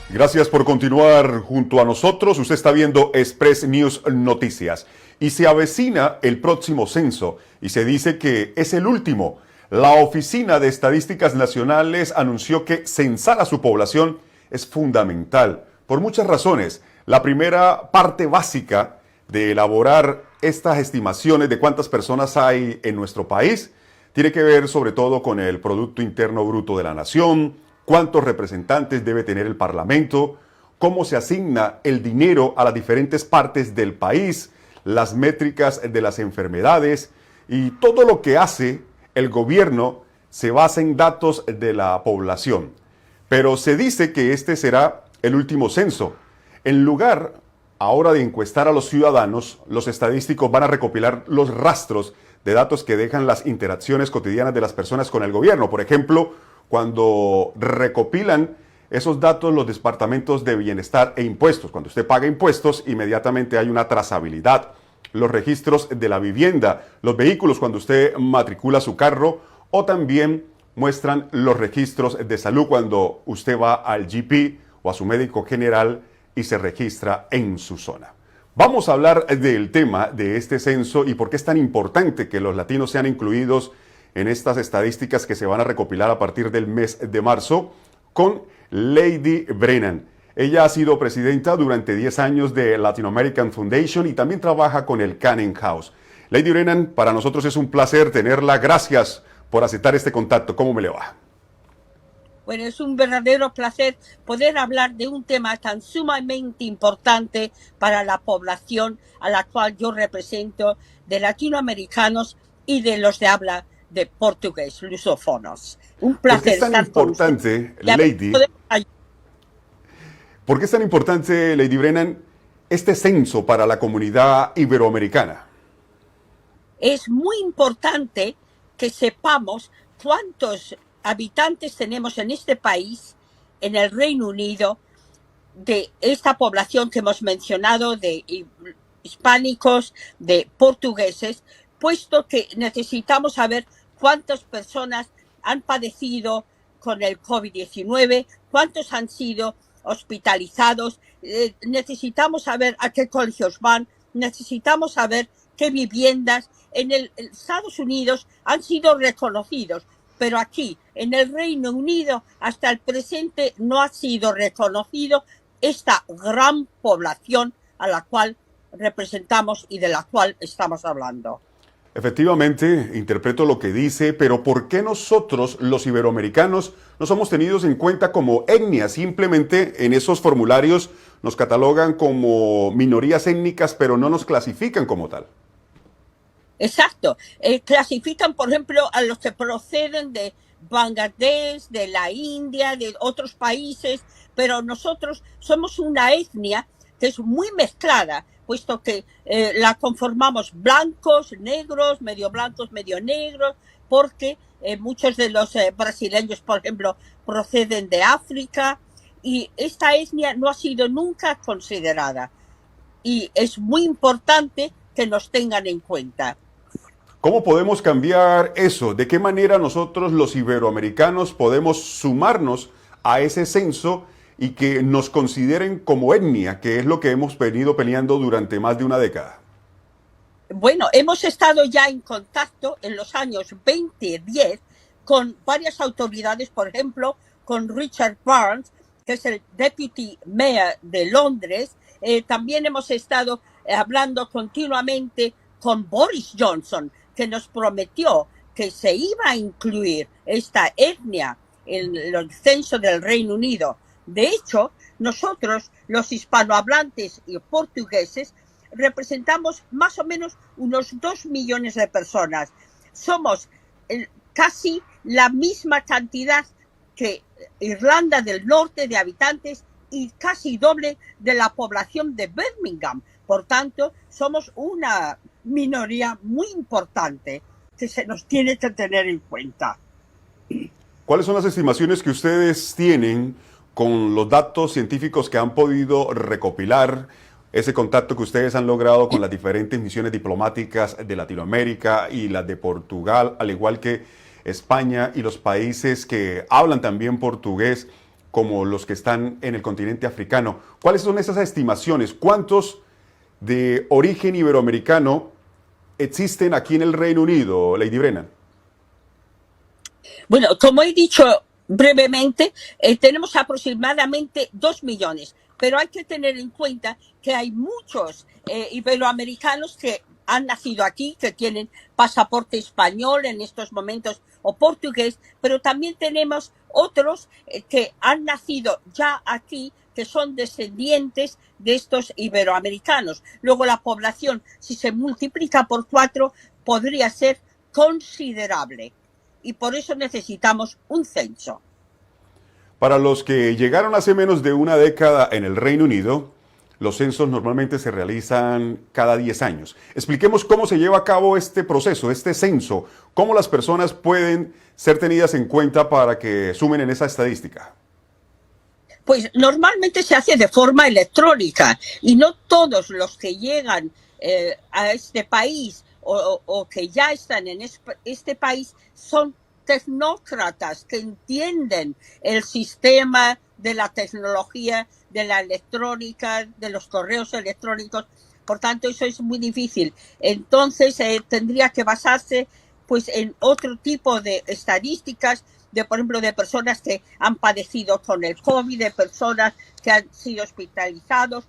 Gracias por continuar junto a nosotros. Usted está viendo Express News Noticias. Y se avecina el próximo censo y se dice que es el último. La Oficina de Estadísticas Nacionales anunció que censar a su población es fundamental por muchas razones. La primera parte básica de elaborar estas estimaciones de cuántas personas hay en nuestro país tiene que ver sobre todo con el Producto Interno Bruto de la Nación, cuántos representantes debe tener el Parlamento, cómo se asigna el dinero a las diferentes partes del país, las métricas de las enfermedades y todo lo que hace el gobierno se basa en datos de la población. Pero se dice que este será el último censo. En lugar ahora de encuestar a los ciudadanos, los estadísticos van a recopilar los rastros de datos que dejan las interacciones cotidianas de las personas con el gobierno. Por ejemplo, cuando recopilan esos datos los departamentos de bienestar e impuestos. Cuando usted paga impuestos, inmediatamente hay una trazabilidad. Los registros de la vivienda, los vehículos cuando usted matricula su carro, o también muestran los registros de salud cuando usted va al GP o a su médico general y se registra en su zona. Vamos a hablar del tema de este censo y por qué es tan importante que los latinos sean incluidos en estas estadísticas que se van a recopilar a partir del mes de marzo con Lady Brennan. Ella ha sido presidenta durante 10 años de Latin American Foundation y también trabaja con el Canning House. Lady Brennan, para nosotros es un placer tenerla. Gracias por aceptar este contacto. ¿Cómo me le va? Bueno, es un verdadero placer poder hablar de un tema tan sumamente importante para la población a la cual yo represento, de latinoamericanos y de los de habla de portugués, lusófonos. Un placer. ¿Por qué es tan importante, Lady? ¿Por qué es tan importante, Lady Brennan, este censo para la comunidad iberoamericana? Es muy importante que sepamos cuántos habitantes tenemos en este país, en el Reino Unido, de esta población que hemos mencionado, de hispánicos, de portugueses, puesto que necesitamos saber cuántas personas han padecido con el COVID-19, cuántos han sido hospitalizados, necesitamos saber a qué colegios van, necesitamos saber qué viviendas en Estados Unidos han sido reconocidos, pero aquí, en el Reino Unido, hasta el presente no ha sido reconocido esta gran población a la cual representamos y de la cual estamos hablando. Efectivamente, interpreto lo que dice, pero ¿por qué nosotros, los iberoamericanos, no somos tenidos en cuenta como etnia? Simplemente en esos formularios nos catalogan como minorías étnicas, pero no nos clasifican como tal. Exacto. Clasifican, por ejemplo, a los que proceden de Bangladesh, de la India, de otros países, pero nosotros somos una etnia que es muy mezclada, puesto que la conformamos blancos, negros, medio negros, porque muchos de los brasileños, por ejemplo, proceden de África, y esta etnia no ha sido nunca considerada. Y es muy importante que nos tengan en cuenta. ¿Cómo podemos cambiar eso? ¿De qué manera nosotros los iberoamericanos podemos sumarnos a ese censo y que nos consideren como etnia, que es lo que hemos venido peleando durante más de una década? Bueno, hemos estado ya en contacto en los años 2010 con varias autoridades, por ejemplo, con Richard Barnes, que es el Deputy Mayor de Londres. También hemos estado hablando continuamente con Boris Johnson, que nos prometió que se iba a incluir esta etnia en el censo del Reino Unido. De hecho, nosotros, los hispanohablantes y portugueses, representamos más o menos unos 2 millones de personas. Somos casi la misma cantidad que Irlanda del Norte de habitantes y casi doble de la población de Birmingham. Por tanto, somos una minoría muy importante que se nos tiene que tener en cuenta. ¿Cuáles son las estimaciones que ustedes tienen con los datos científicos que han podido recopilar, ese contacto que ustedes han logrado con las diferentes misiones diplomáticas de Latinoamérica y las de Portugal, al igual que España y los países que hablan también portugués? como los que están en el continente africano. ¿Cuáles son esas estimaciones? ¿Cuántos de origen iberoamericano existen aquí en el Reino Unido, Lady Brennan? Bueno, como he dicho brevemente, tenemos aproximadamente 2 millones, pero hay que tener en cuenta que hay muchos iberoamericanos que han nacido aquí, que tienen pasaporte español en estos momentos o portugués, pero también tenemos otros que han nacido ya aquí, que son descendientes de estos iberoamericanos. Luego la población, si se multiplica por 4, podría ser considerable. Y por eso necesitamos un censo. Para los que llegaron hace menos de una década en el Reino Unido, los censos normalmente se realizan cada 10 años. Expliquemos cómo se lleva a cabo este proceso, este censo, cómo las personas pueden ser tenidas en cuenta para que sumen en esa estadística. Pues normalmente se hace de forma electrónica y no todos los que llegan a este país o que ya están en este país son tecnócratas que entienden el sistema de la tecnología, de la electrónica, de los correos electrónicos. Por tanto, eso es muy difícil. Entonces, tendría que basarse pues en otro tipo de estadísticas, por ejemplo, de personas que han padecido con el COVID, de personas que han sido hospitalizados,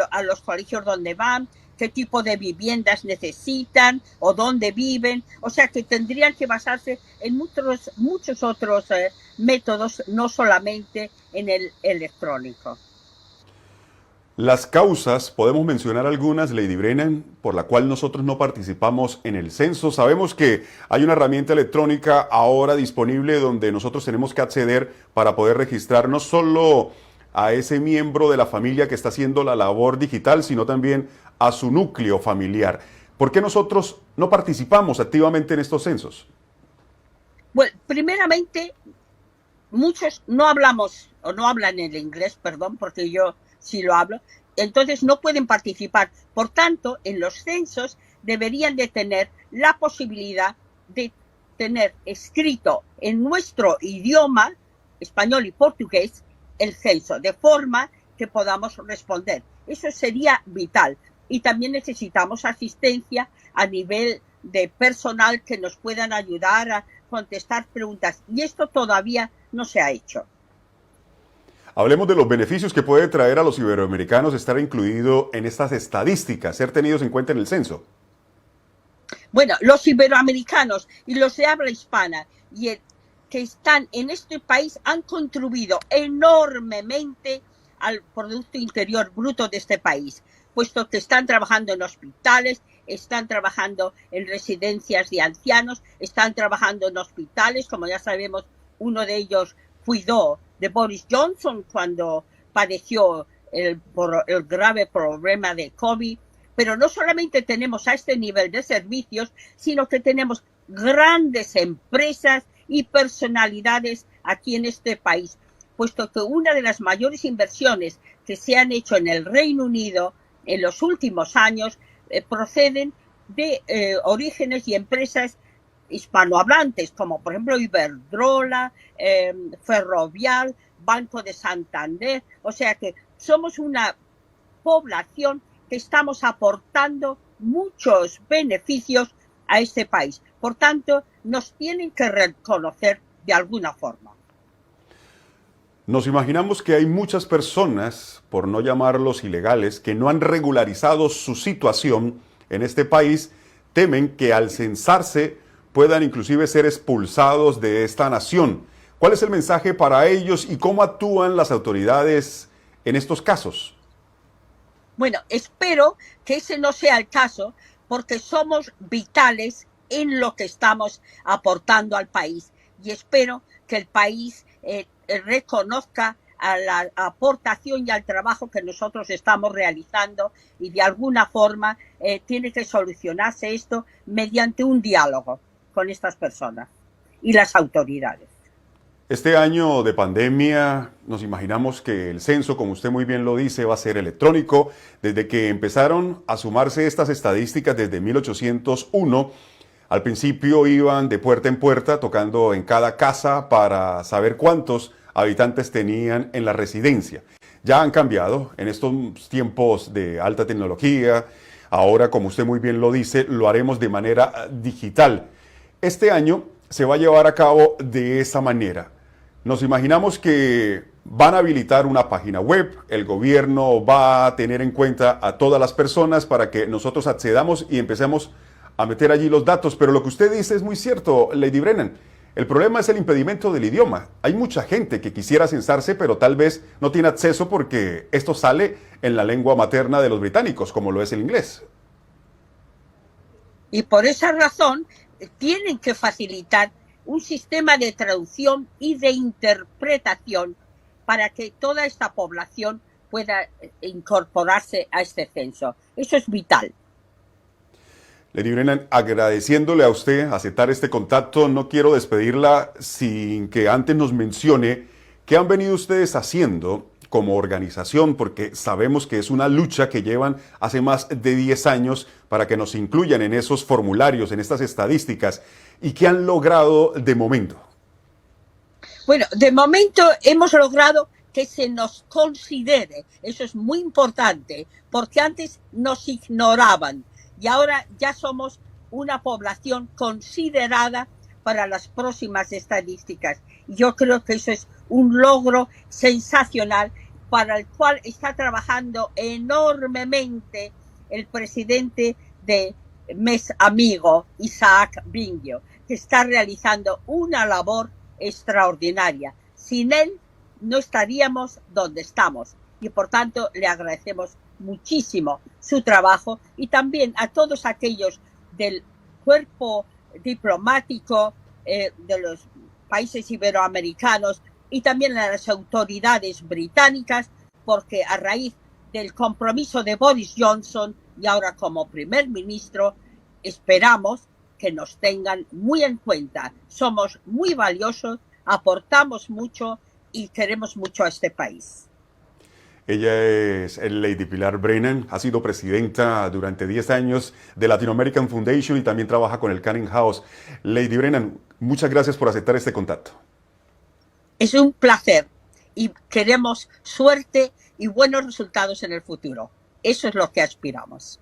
a los colegios donde van, qué tipo de viviendas necesitan o dónde viven. O sea que tendrían que basarse en muchos otros métodos, no solamente en el electrónico. Las causas, podemos mencionar algunas, Lady Brennan, por la cual nosotros no participamos en el censo. Sabemos que hay una herramienta electrónica ahora disponible donde nosotros tenemos que acceder para poder registrar no solo a ese miembro de la familia que está haciendo la labor digital, sino también a su núcleo familiar. ¿Por qué nosotros no participamos activamente en estos censos? Bueno, primeramente, muchos no hablamos o no hablan el inglés, perdón, porque yo sí lo hablo, entonces no pueden participar. Por tanto, en los censos deberían de tener la posibilidad de tener escrito en nuestro idioma, español y portugués, el censo, de forma que podamos responder. Eso sería vital. Y también necesitamos asistencia a nivel de personal que nos puedan ayudar a contestar preguntas. Y esto todavía no se ha hecho. Hablemos de los beneficios que puede traer a los iberoamericanos estar incluido en estas estadísticas, ser tenidos en cuenta en el censo. Bueno, los iberoamericanos y los de habla hispana que están en este país han contribuido enormemente al Producto Interior Bruto de este país, puesto que están trabajando en hospitales, están trabajando en residencias de ancianos, están trabajando en hospitales, como ya sabemos, uno de ellos cuidó de Boris Johnson cuando padeció el grave problema de COVID. Pero no solamente tenemos a este nivel de servicios, sino que tenemos grandes empresas y personalidades aquí en este país, puesto que una de las mayores inversiones que se han hecho en el Reino Unido en los últimos años proceden de orígenes y empresas hispanohablantes, como por ejemplo Iberdrola, Ferrovial, Banco de Santander. O sea que somos una población que estamos aportando muchos beneficios a este país. Por tanto, nos tienen que reconocer de alguna forma. Nos imaginamos que hay muchas personas, por no llamarlos ilegales, que no han regularizado su situación en este país, temen que al censarse puedan inclusive ser expulsados de esta nación. ¿Cuál es el mensaje para ellos y cómo actúan las autoridades en estos casos? Bueno, espero que ese no sea el caso, porque somos vitales en lo que estamos aportando al país. Y espero que el país reconozca a la aportación y al trabajo que nosotros estamos realizando, y de alguna forma tiene que solucionarse esto mediante un diálogo con estas personas y las autoridades. Este año de pandemia nos imaginamos que el censo, como usted muy bien lo dice, va a ser electrónico. Desde que empezaron a sumarse estas estadísticas desde 1801, al principio iban de puerta en puerta, tocando en cada casa para saber cuántos habitantes tenían en la residencia. Ya han cambiado en estos tiempos de alta tecnología. Ahora, como usted muy bien lo dice, lo haremos de manera digital. Este año se va a llevar a cabo de esa manera. Nos imaginamos que van a habilitar una página web, el gobierno va a tener en cuenta a todas las personas para que nosotros accedamos y empecemos a meter allí los datos, pero lo que usted dice es muy cierto, Lady Brennan. El problema es el impedimento del idioma. Hay mucha gente que quisiera censarse, pero tal vez no tiene acceso porque esto sale en la lengua materna de los británicos, como lo es el inglés. Y por esa razón tienen que facilitar un sistema de traducción y de interpretación para que toda esta población pueda incorporarse a este censo. Eso es vital. Lady Brennan, agradeciéndole a usted aceptar este contacto, no quiero despedirla sin que antes nos mencione qué han venido ustedes haciendo como organización, porque sabemos que es una lucha que llevan hace más de 10 años para que nos incluyan en esos formularios, en estas estadísticas, y qué han logrado de momento. Bueno, de momento hemos logrado que se nos considere. Eso es muy importante, porque antes nos ignoraban y ahora ya somos una población considerada para las próximas estadísticas. Yo creo que eso es un logro sensacional para el cual está trabajando enormemente el presidente de Mes Amigo, Isaac Bingio, que está realizando una labor extraordinaria. Sin él no estaríamos donde estamos y por tanto le agradecemos muchísimo su trabajo y también a todos aquellos del cuerpo diplomático de los países iberoamericanos y también a las autoridades británicas, porque a raíz del compromiso de Boris Johnson y ahora como primer ministro, esperamos que nos tengan muy en cuenta. Somos muy valiosos, aportamos mucho y queremos mucho a este país. Ella es Lady Pilar Brennan, ha sido presidenta durante 10 años de Latin American Foundation y también trabaja con el Canning House. Lady Brennan, muchas gracias por aceptar este contacto. Es un placer y queremos suerte y buenos resultados en el futuro. Eso es lo que aspiramos.